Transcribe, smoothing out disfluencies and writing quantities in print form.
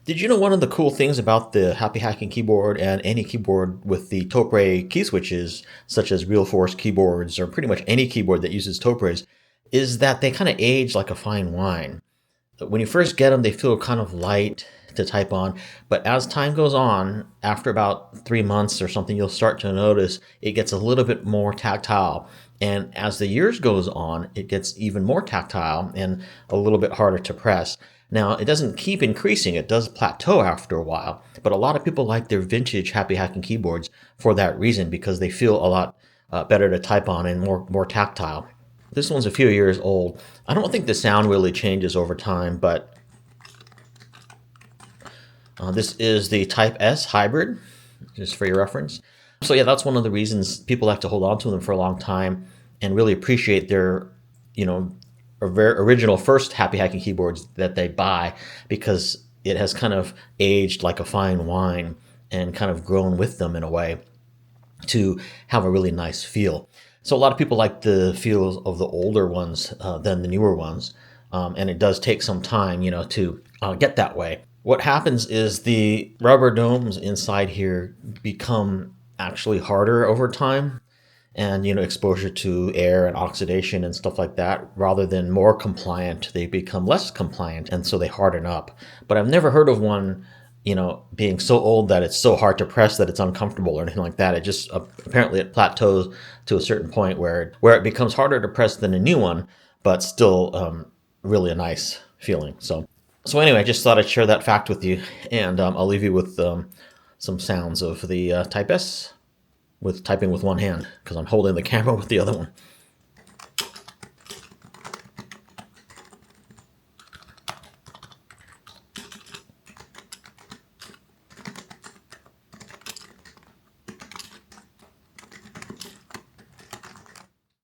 Did you know one of the cool things about the Happy Hacking keyboard and any keyboard with the Topre key switches, such as Realforce keyboards or pretty much any keyboard that uses Topres, is that they kind of age like a fine wine. When you first get them, they feel kind of light to type on, but as time goes on, after about 3 months or something, you'll start to notice it gets a little bit more tactile. And as the years goes on, it gets even more tactile and a little bit harder to press. Now, it doesn't keep increasing. It does plateau after a while, but a lot of people like their vintage Happy Hacking keyboards for that reason, because they feel a lot better to type on and more tactile. This one's a few years old. I don't think the sound really changes over time, but this is the Type S hybrid, just for your reference. So yeah, that's one of the reasons people like to hold on to them for a long time and really appreciate their, original first Happy Hacking keyboards that they buy, because it has kind of aged like a fine wine and kind of grown with them in a way to have a really nice feel. So a lot of people like the feel of the older ones than the newer ones, and it does take some time, to get that way. What happens is the rubber domes inside here become actually harder over time, and exposure to air and oxidation and stuff like that. Rather than more compliant, they become less compliant, and so they harden up. But I've never heard of one being so old that it's so hard to press that it's uncomfortable or anything like that. It just apparently it plateaus to a certain point where it becomes harder to press than a new one, but still really a nice feeling. So anyway, I just thought I'd share that fact with you, and I'll leave you with some sounds of the Type S with typing with one hand, because I'm holding the camera with the other one.